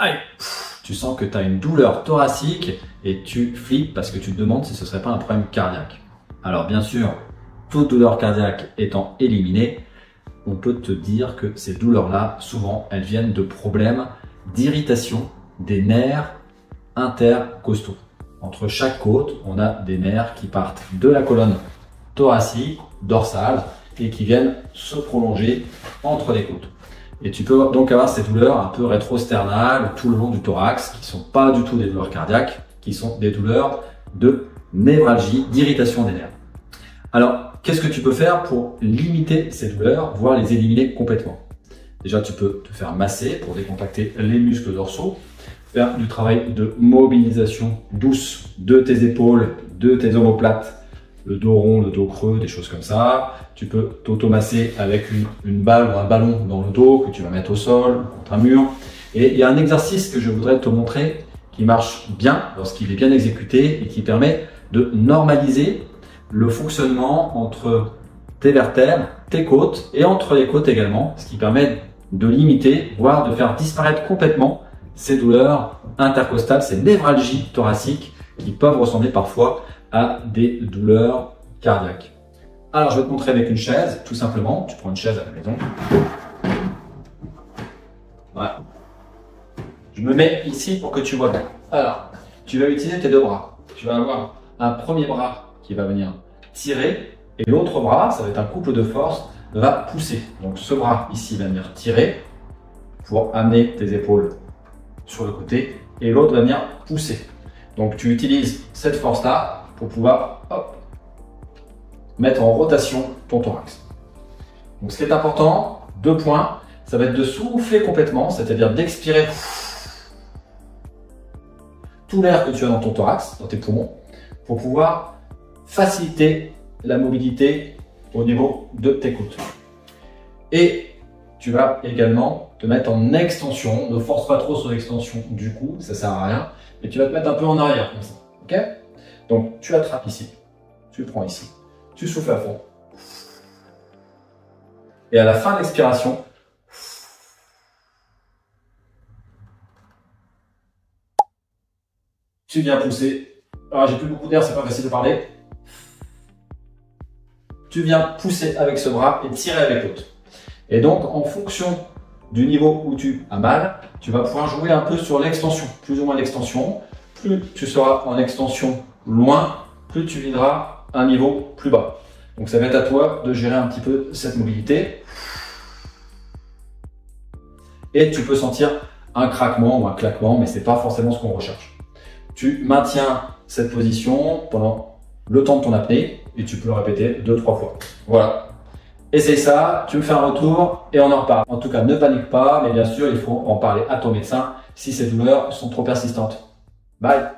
Aïe, tu sens que tu as une douleur thoracique et tu flippes parce que tu te demandes si ce ne serait pas un problème cardiaque. Alors bien sûr, toute douleur cardiaque étant éliminée, on peut te dire que ces douleurs-là, souvent, elles viennent de problèmes d'irritation des nerfs intercostaux. Entre chaque côte, on a des nerfs qui partent de la colonne thoracique, dorsale, et qui viennent se prolonger entre les côtes. Et tu peux donc avoir ces douleurs un peu rétro-sternales tout le long du thorax, qui ne sont pas du tout des douleurs cardiaques, qui sont des douleurs de névralgie, d'irritation des nerfs. Alors, qu'est-ce que tu peux faire pour limiter ces douleurs, voire les éliminer complètement? Déjà, tu peux te faire masser pour décontacter les muscles dorsaux, faire du travail de mobilisation douce de tes épaules, de tes omoplates, le dos rond, le dos creux, des choses comme ça. Tu peux t'automasser avec une balle ou un ballon dans le dos que tu vas mettre au sol, contre un mur. Et il y a un exercice que je voudrais te montrer qui marche bien lorsqu'il est bien exécuté et qui permet de normaliser le fonctionnement entre tes vertèbres, tes côtes et entre les côtes également, ce qui permet de limiter, voire de faire disparaître complètement ces douleurs intercostales, ces névralgies thoraciques qui peuvent ressembler parfois à des douleurs cardiaques. Alors, je vais te montrer avec une chaise, tout simplement. Tu prends une chaise à la maison. Voilà. Je me mets ici pour que tu vois bien. Alors, tu vas utiliser tes deux bras. Tu vas avoir un premier bras qui va venir tirer et l'autre bras, ça va être un couple de force, va pousser. Donc, ce bras ici va venir tirer pour amener tes épaules sur le côté et l'autre va venir pousser. Donc, tu utilises cette force-là pour pouvoir mettre en rotation ton thorax. Donc, ce qui est important, 2 points, ça va être de souffler complètement, c'est-à-dire d'expirer tout l'air que tu as dans ton thorax, dans tes poumons, pour pouvoir faciliter la mobilité au niveau de tes côtes. Et tu vas également te mettre en extension, ne force pas trop sur l'extension du cou, ça sert à rien, mais tu vas te mettre un peu en arrière comme ça, ok? Donc tu attrapes ici, tu le prends ici, tu souffles à fond. Et à la fin de l'expiration, tu viens pousser. Alors j'ai plus beaucoup d'air, c'est pas facile de parler. Tu viens pousser avec ce bras et tirer avec l'autre. Et donc en fonction du niveau où tu as mal, tu vas pouvoir jouer un peu sur l'extension, plus ou moins l'extension. Plus tu seras en extension loin, plus tu videras un niveau plus bas. Donc ça va être à toi de gérer un petit peu cette mobilité. Et tu peux sentir un craquement ou un claquement, mais ce n'est pas forcément ce qu'on recherche. Tu maintiens cette position pendant le temps de ton apnée et tu peux le répéter 2-3 fois. Voilà. Essaye ça, tu me fais un retour et on en reparle. En tout cas, ne panique pas, mais bien sûr, il faut en parler à ton médecin si ces douleurs sont trop persistantes. Bye!